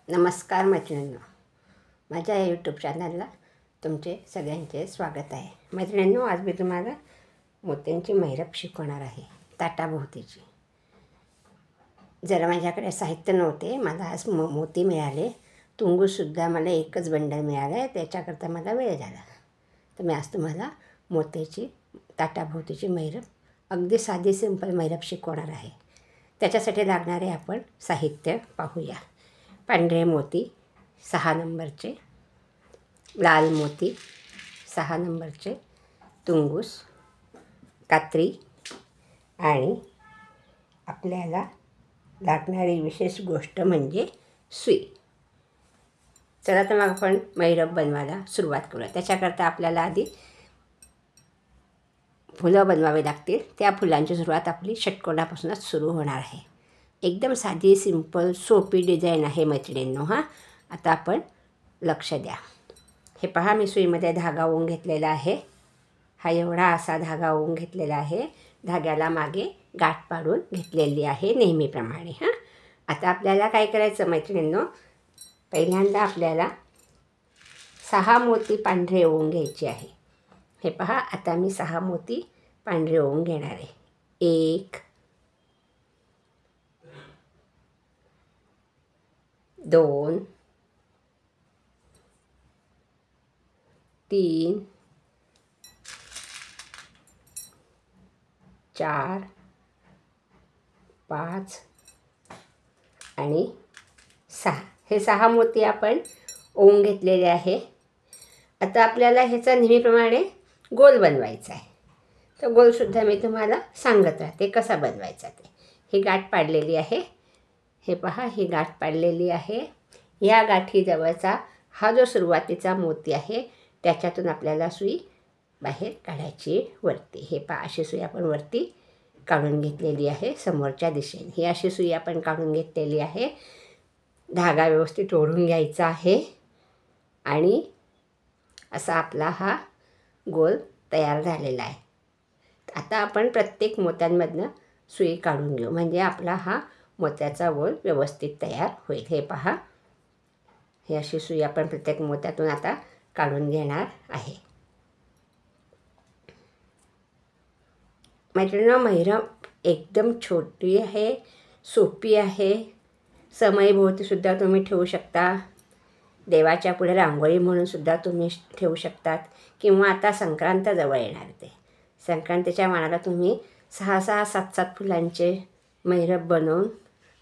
नमस्कार मैत्रिणींनो, माझ्या यूट्यूब चॅनलला तुमचे सगळ्यांचे स्वागत आहे. मैत्रिणींनो, आज मी तुम्हाला मोत्यांची मैरप शिकवणार आहे, ताटाभोवतीची. जरा माझ्याकडे साहित्य नव्हते, मला आज मोती मिळाले. तुंगूसुद्धा मला एकच बंडल मिळालं आहे, त्याच्याकरता मला वेळ झाला. तर मी आज तुम्हाला मोत्याची ताटाभोवतीची मैरप, अगदी साधी सिंपल मैरप शिकवणार आहे. त्याच्यासाठी लागणारे आपण साहित्य पाहूया. पांढरे मोती 6 नंबरचे, लाल मोती 6 नंबरचे, तुंगूस, कात्री आणि आपल्याला लागणारी विशेष गोष्ट म्हणजे सुई. चला तर मग आपण मैरप बनवायला सुरुवात करूया. त्याच्याकरता आपल्याला आधी फुलं बनवावे लागतील. त्या फुलांची सुरुवात आपली षटकोनापासूनच सुरू होणार आहे. एकदम साधी सिंपल सोपी डिझाईन आहे मैत्रिणींनो. आता आपण लक्ष द्या. हे पहा, मी सुईमध्ये धागा ओवून घेतलेला आहे. हा एवढा असा धागा ओवून घेतलेला आहे. धाग्याला मागे गाठ पाडून घेतलेली आहे नेहमीप्रमाणे. आता आपल्याला काय करायचं मैत्रिणींनो, पहिल्यांदा आपल्याला 6 मोती पांढरे ओवून घ्यायचे आहे. हे पहा, आता मी 6 मोती पांढरे ओवून घेणार आहे. 1 2 3 4 5 आणि 6. हे 6 मोती आपण ओवून घेतलेले आहे. आता आपल्याला ह्याचा नेहमीप्रमाणे गोल बनवायचा आहे. तर गोलसुद्धा मी तुम्हाला सांगत राहते कसा बनवायचा ते. ही गाठ पाडलेली आहे. हे पहा, ही गाठ पाडलेली आहे. या गाठीजवळचा हा जो सुरुवातीचा मोती आहे, त्याच्यातून आपल्याला सुई बाहेर काढायची वरती. हे पहा, अशी सुई आपण वरती काढून घेतलेली आहे समोरच्या दिशेने. ही अशी सुई आपण काढून घेतलेली आहे. धागा व्यवस्थित ओढून घ्यायचा आहे आणि असा आपला हा गोल तयार झालेला आहे. आता आपण प्रत्येक मोत्यांमधनं सुई काढून घेऊ, म्हणजे आपला हा मोत्याचा गोल व्यवस्थित तयार होईल. हे पहा, ही अशी सुई आपण प्रत्येक मोत्यातून आता काढून घेणार आहे. मैत्रिणींनो, मैरप एकदम छोटी आहे, सोपी आहे. समईभोवतीसुद्धा तुम्ही ठेवू शकता. देवाच्या पुढे रांगोळी म्हणूनसुद्धा तुम्ही ठेवू शकतात. किंवा आता संक्रांत जवळ येणार, ते संक्रांतीच्या मानाला तुम्ही 6-6, 7-7 फुलांचे मैरप बनवून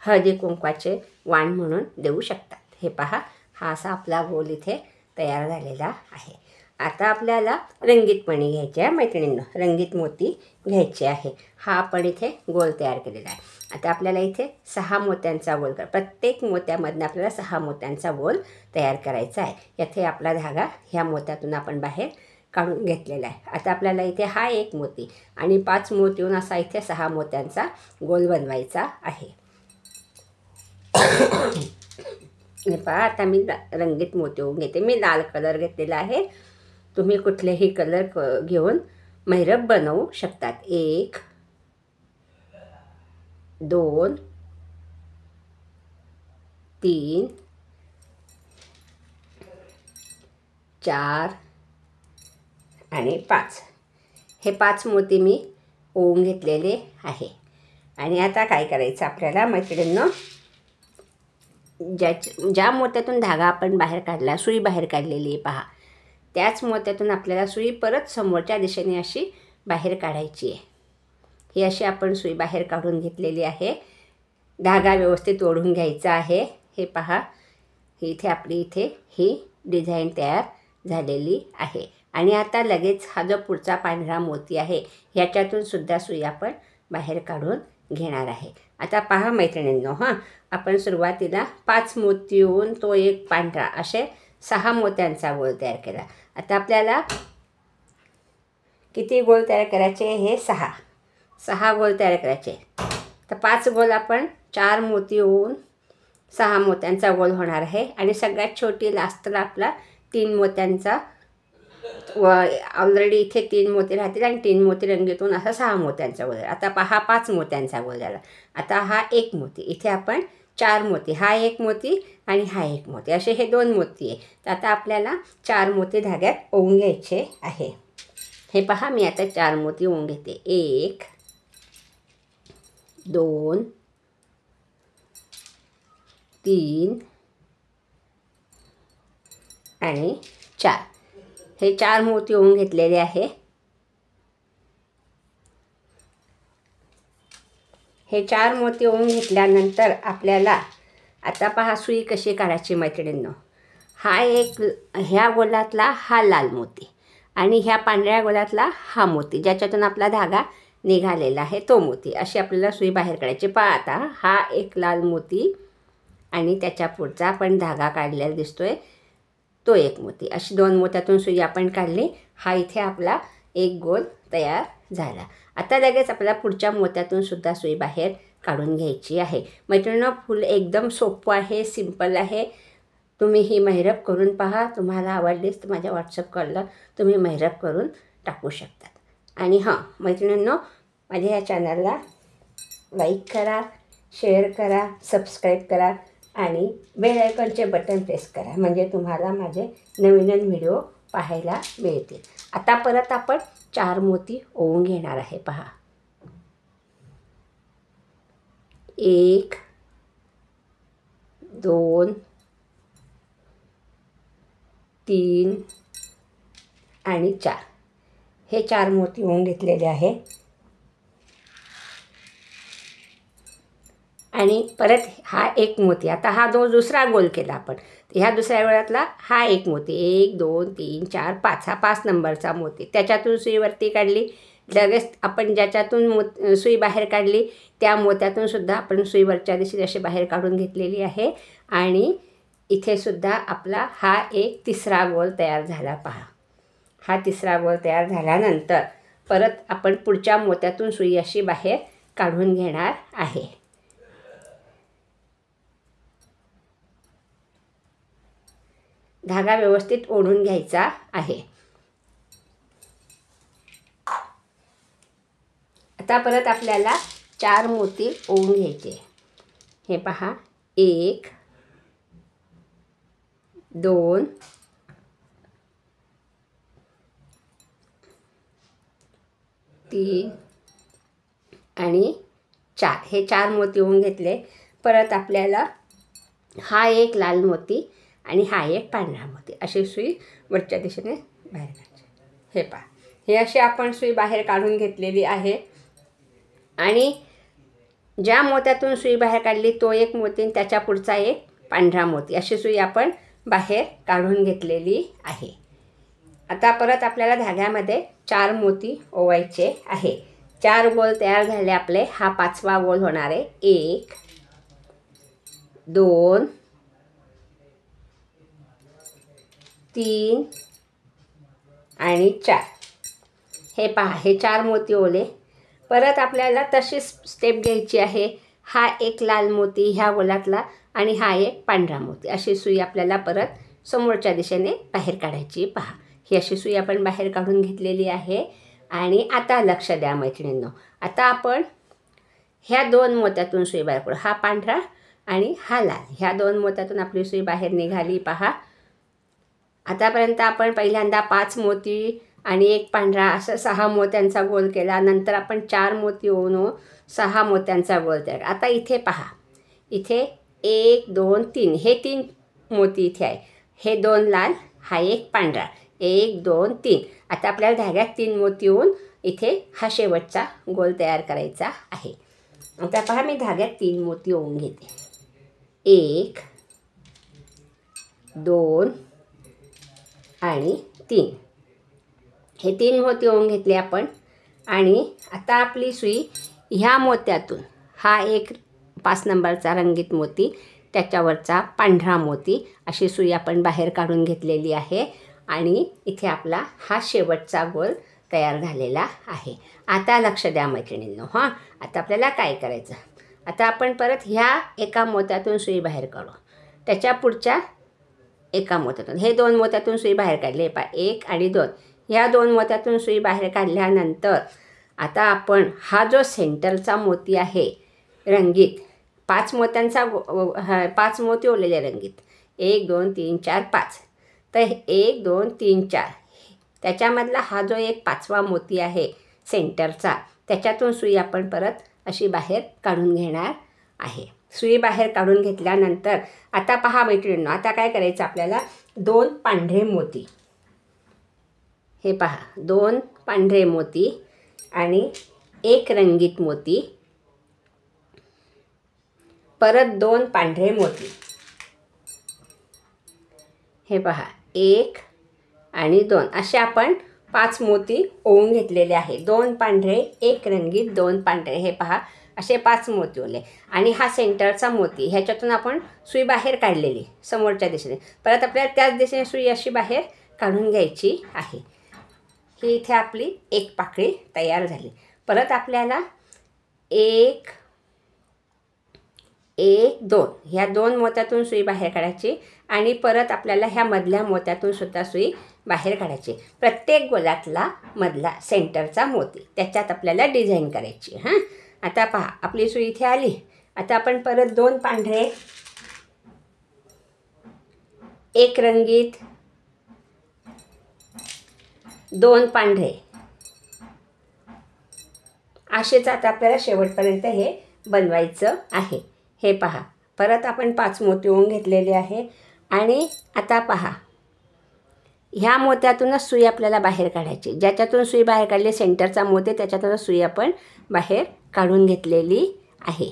हळदी कुंकवाचे वाण म्हणून देऊ शकतात. हे पहा, हा असा आपला गोल इथे तयार झालेला आहे. आता आपल्याला रंगीत मणी घ्यायचे आहे मैत्रिणींनो. रंगीत मोती घ्यायचे आहे. हा आपण इथे गोल तयार केलेला आहे. आता आपल्याला इथे 6 मोत्यांचा गोल प्रत्येक मोत्यामधनं आपल्याला 6 मोत्यांचा गोल तयार करायचा आहे. याथे आपला धागा ह्या मोत्यातून आपण बाहेर काढून घेतलेला आहे. आता आपल्याला इथे हा 1 मोती आणि 5 मोतीहून असा इथे 6 मोत्यांचा गोल बनवायचा आहे. हे पहा, आता मी रंगीत मोती होऊन घेते. मी लाल कलर घेतलेला आहे. तुम्ही कुठलेही कलर घेऊन मैरप बनवू शकतात. 1 2 3 4 आणि 5. हे 5 मोती मी ओवून घेतलेले आहे. आणि आता काय करायचं आपल्याला मैत्रिणींनो, ज्या मोत्यातून धागा आपण बाहेर काढला, सुई बाहेर काढलेली आहे पहा, त्याच मोत्यातून आपल्याला सुई परत समोरच्या दिशेने अशी बाहेर काढायची आहे. ही अशी आपण सुई बाहेर काढून घेतलेली आहे. धागा व्यवस्थित ओढून घ्यायचा आहे. हे पहा, इथे आपली इथे ही डिझाईन तयार झालेली आहे. आणि आता लगेच हा जो पुढचा पांढरा मोती आहे, ह्याच्यातून सुद्धा सुई आपण बाहेर काढून घेणार आहे. आता पहा मैत्रिणींनो, आपण सुरुवातीला 5 मोती होऊन तो 1 पांढरा, असे 6 मोत्यांचा गोल तयार केला. आता आपल्याला किती गोल तयार करायचे? हे 6 गोल तयार करायचे. तर 5 गोल आपण 4 मोती होऊन 6 मोत्यांचा गोल होणार आहे. आणि सगळ्यात छोटी लास्टला आपला 3 मोत्यांचा, व ऑलरेडी इथे 3 मोती राहतील आणि 3 मोती रंगीतून असा 6 मोत्यांचा गोल झाला. आता पहा, 5 मोत्यांचा गोल झाला. आता हा 1 मोती, इथे आपण 4 मोती, हा एक मोती आणि हा एक मोती, असे हे 2 मोती आहे. तर आता आपल्याला 4 मोती धाग्यात ओवून घ्यायचे आहे. हे पहा, मी आता 4 मोती ओवून घेते. 1 2 3 आणि 4. हे 4 मोती ओवून घेतलेले आहे. हे 4 मोती ओवून घेतल्यानंतर आपल्याला आता पहा सुई कशी काढायची मैत्रिणींनो. ह्या गोलातला हा लाल मोती आणि ह्या पांढऱ्या गोलातला हा मोती, ज्याच्यातून आपला धागा निघालेला आहे तो मोती, अशी आपल्याला सुई बाहेर काढायची. पहा आता हा एक लाल मोती आणि त्याच्या पुढचा आपण धागा काढलेला दिसतोय तो एक मोती, अशी 2 मोत्यातून सुई आपण काढली. हा इथे आपला एक गोल तयार झाला. आता लगेच आपल्याला पुढच्या मोत्यातून सुद्धा सुई बाहेर काढून घ्यायची आहे. मैत्रिणींनो, फुल एकदम सोपं आहे, सिंपल आहे. तुम्ही ही मेहरब करून पहा. तुम्हाला आवडलीच तर माझ्या व्हॉट्सअप कॉलला तुम्ही मेहरब करून टाकू शकतात. आणि हां मैत्रिणींनो, माझ्या ह्या चॅनलला लाईक करा, शेअर करा, सबस्क्राईब करा आणि बेल आयकॉनचे बटन प्रेस करा, म्हणजे तुम्हाला माझे नवीन व्हिडिओ पाहायला मिळतील. आता परत आपण 4 मोती ओवून घेणार आहे. पहा, 1 2 3 आणि 4. हे 4 मोती ओवून घेतलेले आहे. आणि परत हा एक मोती, आता हा दुसरा गोल केला आपण, तर ह्या दुसऱ्या गोलातला हा एक मोती, 1 2 3 4 5, हा 5 नंबरचा मोती, त्याच्यातून सुई वरती काढली. लगेच आपण ज्याच्यातून सुई बाहेर काढली त्या मोत्यातून सुद्धा आपण सुई वरच्या दिशेने अशी बाहेर काढून घेतलेली आहे. आणि इथे सुद्धा आपला हा एक तिसरा गोल तयार झाला. पहा, हा तिसरा गोल तयार झाल्यानंतर परत आपण पुढच्या मोत्यातून सुई अशी बाहेर काढून घेणार आहे. धागा व्यवस्थित ओढून घ्यायचा आहे. आता परत आपल्याला 4 मोती ओवून घ्यायचे. हे पहा, 1 2 3 आणि 4. हे 4 मोती ओवून घेतले. परत आपल्याला हा एक लाल मोती आणि हा एक पांढरा मोती, अशी सुई वरच्या दिशेने बाहेर काढायची. हे पहा, हे अशी आपण सुई बाहेर काढून घेतलेली आहे. आणि ज्या मोत्यातून सुई बाहेर काढली तो एक मोती, त्याच्या पुढचा एक पांढरा मोती, अशी सुई आपण बाहेर काढून घेतलेली आहे. आता परत आपल्याला धाग्यामध्ये 4 मोती ओवायचे आहे. 4 गोल तयार झाले आपले. हा 5वा गोल होणार आहे. 1 2 3 आणि 4. हे पहा, हे 4 मोती ओले. परत आपल्याला तशीच स्टेप घ्यायची आहे. हा एक लाल मोती ह्या गोलातला आणि हा एक पांढरा मोती, अशी सुई आपल्याला परत समोरच्या दिशेने बाहेर काढायची. पहा, ही अशी सुई आपण बाहेर काढून घेतलेली आहे. आणि आता लक्ष द्या मैत्रिणींनो, आता आपण ह्या 2 मोत्यातून सुई बाहेर काढू. हा पांढरा आणि हा लाल, ह्या 2 मोत्यातून आपली सुई बाहेर निघाली. पहा, आतापर्यंत आपण पहिल्यांदा 5 मोती आणि एक पांढरा असं 6 मोत्यांचा गोल केला. नंतर आपण 4 मोती ओवून 6 मोत्यांचा गोल तयार. आता इथे पहा, इथे 1 2 3, हे 3 मोती इथे आहे. हे 2 लाल, हा एक पांढरा, 1 2 3. आता आपल्याला धाग्यात 3 मोती ओवून इथे हा शेवटचा गोल तयार करायचा आहे. आता पहा, मी धाग्यात 3 मोती ओवून घेते. 1 2 आणि 3. हे 3 मोती ओवून घेतले आपण. आणि आता आपली सुई ह्या मोत्यातून, हा एक 5 नंबरचा रंगीत मोती, त्याच्यावरचा पांढरा मोती, अशी सुई आपण बाहेर काढून घेतलेली आहे. आणि इथे आपला हा शेवटचा गोल तयार झालेला आहे. आता लक्ष द्या मैत्रिणींनो. हां, आता आपल्याला काय करायचं, आता आपण परत ह्या एका मोत्यातून सुई बाहेर काढू. त्याच्या पुढच्या एका मोत्यातून, हे 2 मोत्यातून सुई बाहेर काढली. पहा, 1 आणि 2, ह्या 2 मोत्यातून सुई बाहेर काढल्यानंतर आता आपण हा जो सेंटरचा मोती आहे रंगीत 5 मोत्यांचा 5 मोती ओवलेले रंगीत 1 2 3 4 5. तर 1 2 3 4 त्याच्यामधला हा जो एक 5वा मोती आहे सेंटरचा, त्याच्यातून सुई आपण परत अशी बाहेर काढून घेणार आहे. सुई बाहेर काढून घेतल्यानंतर आता पहा मैत्रिणींनो, आता काय करायचं आपल्याला, 2 पांढरे मोती, हे पहा 2 पांढरे मोती आणि 1 रंगीत मोती, परत 2 पांढरे मोती, हे पहा 1 आणि 2 असे आपण 5 मोती ओवून घेतलेले आहे. 2 पांढरे 1 रंगीत 2 पांढरे, हे पहा असे 5 मोती ओवले. आणि हा सेंटरचा मोती, ह्याच्यातून आपण सुई बाहेर काढलेली समोरच्या दिशेने, परत आपल्याला त्याच दिशेने सुई अशी बाहेर काढून घ्यायची आहे. ही इथे आपली एक पाकळी तयार झाली. परत आपल्याला 1 1 2 ह्या 2 मोत्यातून सुई बाहेर काढायची आणि परत आपल्याला ह्या मधल्या मोत्यातून सुद्धा सुई बाहेर काढायची. प्रत्येक गोलातला मधला सेंटरचा मोती, त्याच्यात आपल्याला डिझाईन करायची. हां, आता पहा आपली सुई इथे आली. आता आपण परत 2 पांढरे 1 रंगीत 2 पांढरे असेच आता आपल्याला शेवटपर्यंत हे बनवायचं आहे. हे पहा परत आपण 5 मोती ओवून घेतलेले आहे. आणि आता पहा ह्या मोत्यातूनच सुई आपल्याला बाहेर काढायची. ज्याच्यातून सुई बाहेर काढली सेंटरचा मोती, त्याच्यातूनच सुई आपण बाहेर काढून घेतलेली आहे.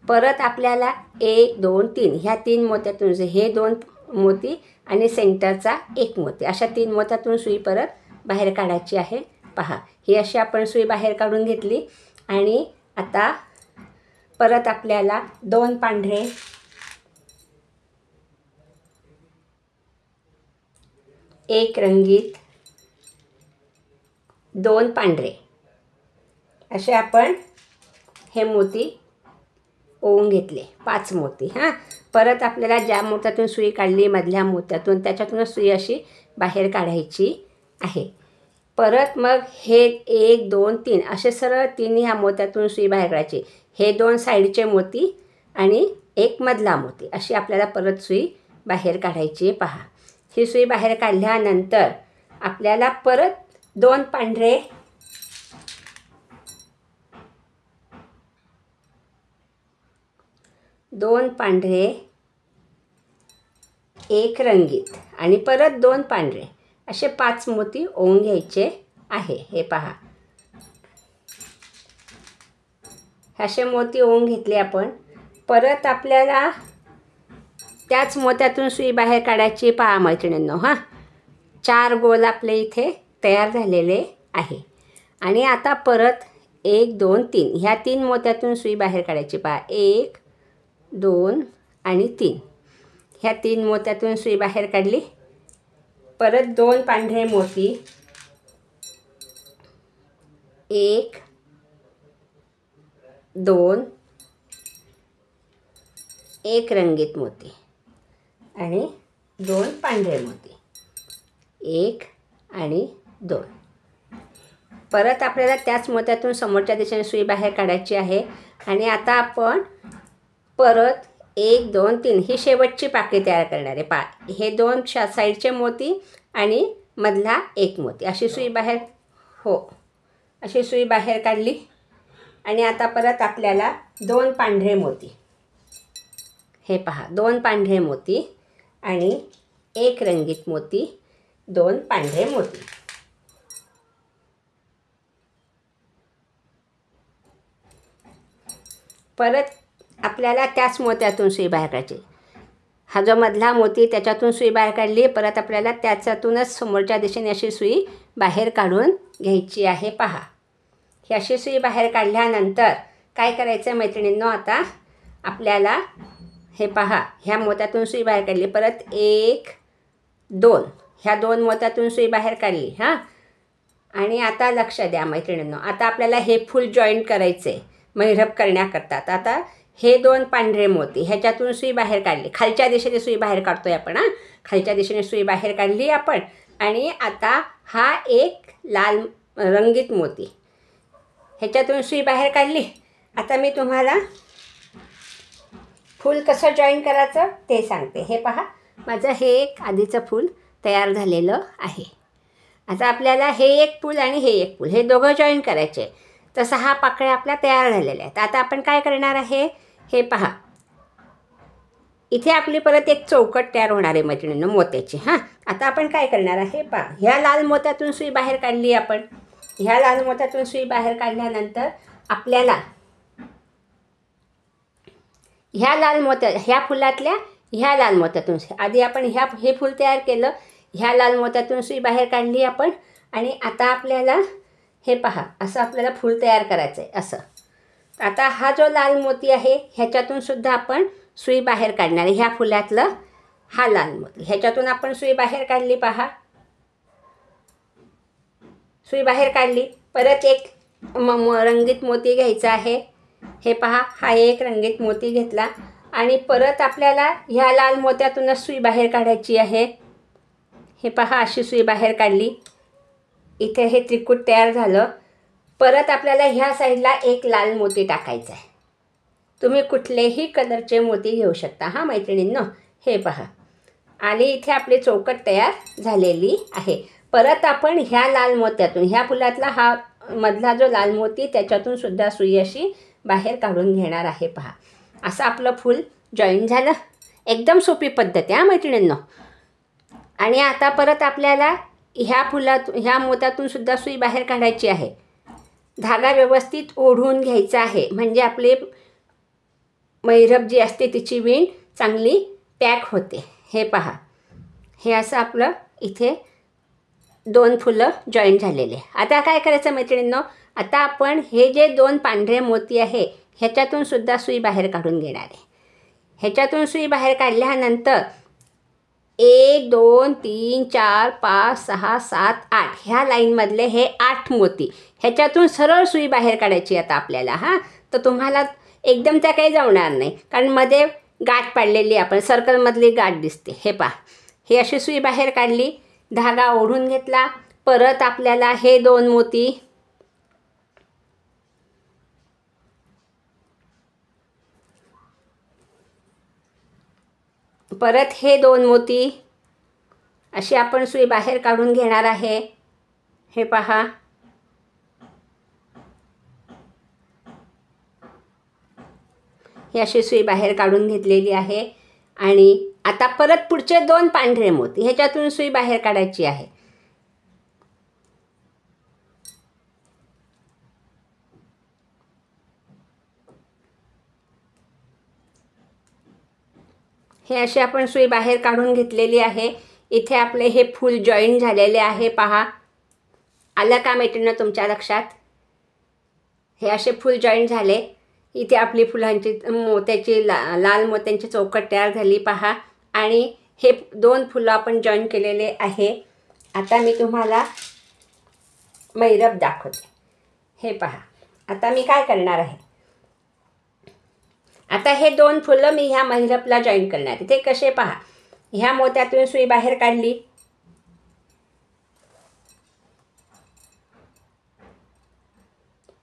परत आपल्याला 1 2 3 ह्या 3 मोत्यातून हे 2 मोती आणि सेंटरचा 1 मोती, अशा 3 मोत्यातून सुई परत बाहेर काढायची आहे. पहा ही अशी आपण सुई बाहेर काढून घेतली. आणि आता परत आपल्याला 2 पांढरे 1 रंगीत 2 पांढरे असे आपण हे मोती ओवून घेतले, 5 मोती. हां, परत आपल्याला ज्या मोत्यातून सुई काढली मधल्या मोत्यातून, त्याच्यातूनच सुई अशी बाहेर काढायची आहे. परत मग हे 1 2 3 असे सरळ 3 ह्या मोत्यातून सुई बाहेर काढायची. हे 2 साईडचे मोती आणि 1 मधला मोती, अशी आपल्याला परत सुई बाहेर काढायची. पहा ही सुई बाहेर काढल्यानंतर आपल्याला परत 2 पांढरे 2 पांढरे 1 रंगीत आणि परत 2 पांढरे असे 5 मोती ओवून घ्यायचे आहे. हे पहा असे मोती ओवून घेतले आपण. परत आपल्याला त्याच मोत्यातून सुई बाहेर काढायची. पहा मैत्रिणींनो, हां 4 गोल आपले इथे तयार झालेले आहे. आणि आता परत 1 2 3 ह्या 3 मोत्यातून सुई बाहेर काढायची. पहा 1 2 आणि 3 ह्या 3 मोत्यातून सुई बाहेर काढली. परत 2 पांढरे मोती 1 2 1 रंगीत मोती आणि 2 पांढरे मोती 1 आणि 2. परत आपल्याला त्याच मोत्यातून समोरच्या दिशेने सुई बाहेर काढायची आहे. आणि आता आपण परत 1 2 3 ही शेवटची पाकळी तयार करणार आहे. पहा हे 2 साईडचे मोती आणि मधला 1 मोती, अशी सुई बाहेर, हो अशी सुई बाहेर काढली. आणि आता परत आपल्याला 2 पांढरे मोती, हे पहा 2 पांढरे मोती आणि 1 रंगीत मोती 2 पांढरे मोती. परत आपल्याला त्याच मोत्यातून सुई बाहेर काढायची. हा जो मधला मोती त्याच्यातून सुई बाहेर काढली. परत आपल्याला त्याच्यातूनच समोरच्या दिशेने अशी सुई बाहेर काढून घ्यायची आहे. पहा ही अशी सुई बाहेर काढल्यानंतर काय करायचं मैत्रिणींनो, आता आपल्याला हे पहा ह्या मोत्यातून सुई बाहेर काढली. परत 1 2 ह्या 2 मोत्यातून सुई बाहेर काढली. हां, आणि आता लक्ष द्या मैत्रिणींनो, आता आपल्याला हे फुल जॉईंट करायचं आहे महिरप करण्याकरता. आता हे 2 पांढरे मोती ह्याच्यातून सुई बाहेर काढली. खालच्या दिशेने सुई बाहेर काढतोय आपण. हां, खालच्या दिशेने सुई बाहेर काढली आपण. आणि आता हा 1 लाल रंगीत मोती ह्याच्यातून सुई बाहेर काढली. आता मी तुम्हाला फूल कसं जॉईन करायचं ते सांगते. हे पहा, माझं हे एक आधीचं फूल तयार झालेलं आहे. आता आपल्याला हे एक फूल आणि हे एक फूल हे दोघं जॉईन करायचे. तर 6 पाकळ्या आपल्या तयार झालेल्या आहेत. आता आपण काय करणार आहे, हे पहा, इथे आपली परत एक चौकट तयार होणार आहे मैत्रिणींनो मोत्याची. आता आपण काय करणार आहे, पहा, ह्या लाल मोत्यातून सुई बाहेर काढली आपण. ह्या लाल मोत्यातून सुई बाहेर काढल्यानंतर आपल्याला ह्या लाल मोत्या ह्या फुलातल्या ह्या लाल मोत्यातून आधी आपण हे फूल तयार केलं. ह्या लाल मोत्यातून सुई बाहेर काढली आपण. आणि आता आपल्याला हे पहा, असं आपल्याला फूल तयार करायचं आहे असं. आता हा जो लाल मोती आहे ह्याच्यातून सुद्धा आपण सुई बाहेर काढणार आहे. ह्या फुलातलं हा लाल मोती ह्याच्यातून आपण सुई बाहेर काढली. पहा, सुई बाहेर काढली. परत एक रंगीत मोती घ्यायचा आहे. हे पहा, हा एक रंगीत मोती घेतला आणि परत आपल्याला ह्या लाल मोत्यातूनच सुई बाहेर काढायची आहे. हे पहा, अशी सुई बाहेर काढली. इथे हे त्रिकूट तयार झालं. परत आपल्याला ह्या साईडला एक लाल मोती टाकायचा आहे. तुम्ही कुठलेही कलरचे मोती घेऊ शकता मैत्रिणींनो. हे पहा, आणि इथे आपली चौकट तयार झालेली आहे. परत आपण ह्या लाल मोत्यातून ह्या फुलातला हा मधला जो लाल मोती त्याच्यातून सुद्धा सुई अशी बाहेर काढून घेणार आहे. पहा, असं आपलं फूल जॉईन झालं. एकदम सोपी पद्धत आहे मैत्रिणींनो. आणि आता परत आपल्याला ह्या मोत्यातून सुद्धा सुई बाहेर काढायची आहे. धागा व्यवस्थित ओढून घ्यायचा आहे म्हणजे आपले मैरप जी असते तिची विण चांगली पॅक होते. हे पहा, हे असं आपलं इथे 2 फुलं जॉईन झालेले. आता काय करायचं मैत्रिणींनो, आता आपण हे जे 2 पांढरे मोती आहे ह्याच्यातून सुद्धा सुई बाहेर काढून घेणार आहे. ह्याच्यातून सुई बाहेर काढल्यानंतर 1 2 3 4 5 6 7 8 ह्या लाईनमधले हे 8 मोती ह्याच्यातून सरळ सुई बाहेर काढायची आता आपल्याला. तर तुम्हाला एकदम त्या काही जाणार नाही कारण मध्ये गाठ पाडलेली आपण सर्कलमधली गाठ दिसते. हे पहा, ही अशी सुई बाहेर काढली, धागा ओढून घेतला. परत आपल्याला हे 2 मोती परत हे 2 मोती अशी आपण सुई बाहेर काढून घेणार आहे. हे पहा, ही अशी सुई बाहेर काढून घेतलेली आहे. आणि आता परत पुढचे 2 पांढरे मोती ह्याच्यातून सुई बाहेर काढायची आहे. हे असे आपण सुई बाहेर काढून घेतलेली आहे. इथे आपले हे फूल जॉईन झालेले आहे. पहा, आलं का मैत्रिणी तुमच्या लक्षात? हे असे फूल जॉईन झाले. इथे आपली फुलांची मोत्याची लाल मोत्यांची चौकट तयार झाली. पहा, आणि हे 2 फुलं आपण जॉईन केलेले आहे. आता मी तुम्हाला मैरप दाखवते. हे पहा, आता मी काय करणार आहे, आता हे 2 फुलं मी ह्या मैरपला जॉईन करणार आहे. ते कसे पहा, ह्या मोत्यातून सुई बाहेर काढली.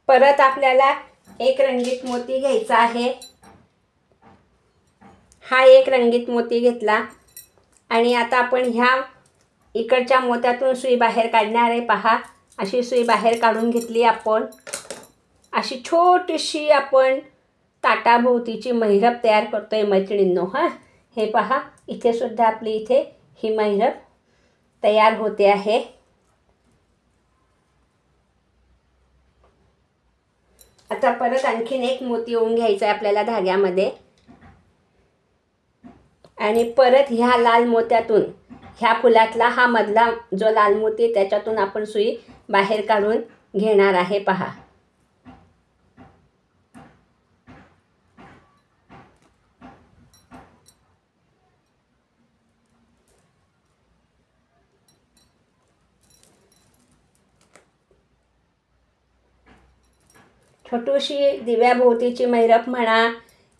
परत आपल्याला एक रंगीत मोती घ्यायचा आहे. हा एक रंगीत मोती घेतला आणि आता आपण ह्या इकडच्या मोत्यातून सुई बाहेर काढणार आहे. पहा, अशी सुई बाहेर काढून घेतली आपण. अशी छोटीशी आपण ताटाभोवतीची मैरप तयार करतोय मैत्रिणींनो. हे पहा, इथे सुद्धा आपली इथे ही मैरप तयार होते आहे. आता परत आणखीन एक मोती येऊन घ्यायचा आहे आपल्याला धाग्यामध्ये आणि परत ह्या लाल मोत्यातून ह्या फुलातला हा मधला जो लाल मोती त्याच्यातून आपण सुई बाहेर काढून घेणार आहे. पहा, छोटीशी दिव्याभोवतीची मैरप म्हणा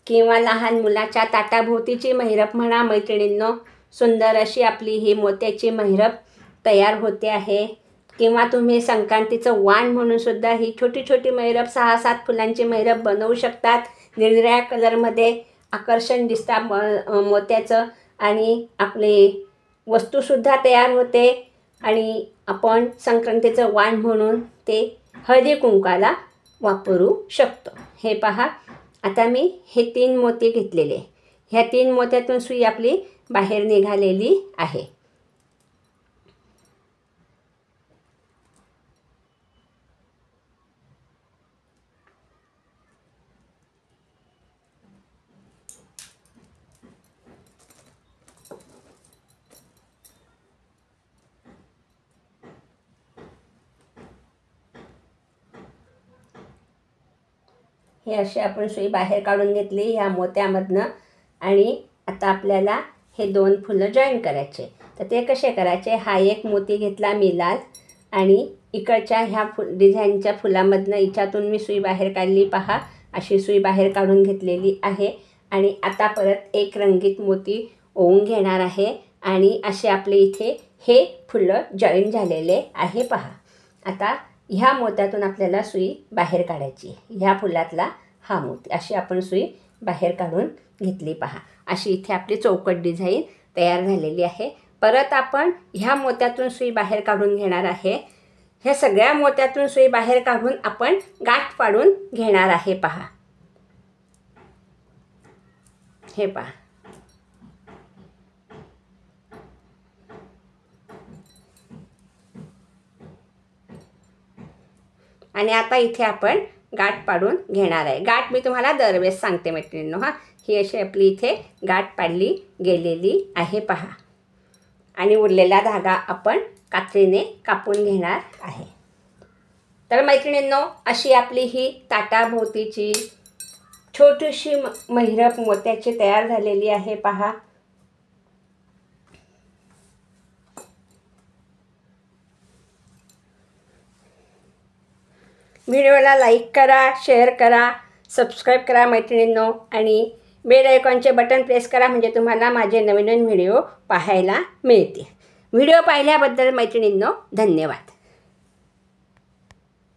किंवा लहान मुलाच्या ताटाभोवतीची मैरप म्हणा मैत्रिणींनो, सुंदर अशी आपली ही मोत्याची मैरप तयार होते आहे. किंवा तुम्ही संक्रांतीचं वाण म्हणून सुद्धा ही छोटी छोटी मैरप 6-7 फुलांची मैरप बनवू शकतात निळ्या कलरमध्ये. आकर्षण दिसतं मोत्याचं आणि आपले वस्तूसुद्धा तयार होते आणि आपण संक्रांतीचं वाण म्हणून ते हळदी कुंकाला वापरू शकतो. हे पहा, आता मी हे 3 मोती घेतलेले. ह्या 3 मोत्यातून सुई आपली बाहेर निघालेली आहे. हे असे आपण सुई बाहेर काढून घेतली ह्या मोत्यामधनं आणि आता आपल्याला हे 2 फुलं जॉईन करायचे. तर ते कसे करायचे, हा एक मोती घेतला मी लाल आणि इकडच्या ह्या डिझाईनच्या फुलामधनं हिच्यातून मी सुई बाहेर काढली. पहा, अशी सुई बाहेर काढून घेतलेली आहे आणि आता परत एक रंगीत मोती ओवून घेणार आहे आणि असे आपले इथे हे फुलं जॉईन झालेले आहे. पहा, आता ह्या मोत्यातून आपल्याला सुई बाहेर काढायची. ह्या फुलातला हा मोती अशी आपण सुई बाहेर काढून घेतली. पहा, अशी इथे आपली चौकट डिझाईन तयार झालेली आहे. परत आपण ह्या मोत्यातून सुई बाहेर काढून घेणार आहे. ह्या सगळ्या मोत्यातून सुई बाहेर काढून आपण गाठ पाडून घेणार आहे. पहा, हे पहा, आणि आता इथे आपण गाठ पाडून घेणार आहे. गाठ मी तुम्हाला दरवेळेस सांगते मैत्रिणींनो. ही अशी आपली इथे गाठ पाडली गेलेली आहे. पहा, आणि उरलेला धागा आपण कात्रीने कापून घेणार आहे. तर मैत्रिणींनो, अशी आपली ही ताटाभोवतीची छोटीशी महिरप मोत्याची तयार झालेली आहे. पहा, व्हिडिओला लाईक करा, शेअर करा, सबस्क्राईब करा मैत्रिणींनो आणि बेल आयकॉनचे बटन प्रेस करा म्हणजे तुम्हाला माझे नवीन व्हिडिओ पाहायला मिळतील. व्हिडिओ पाहिल्याबद्दल मैत्रिणींनो धन्यवाद.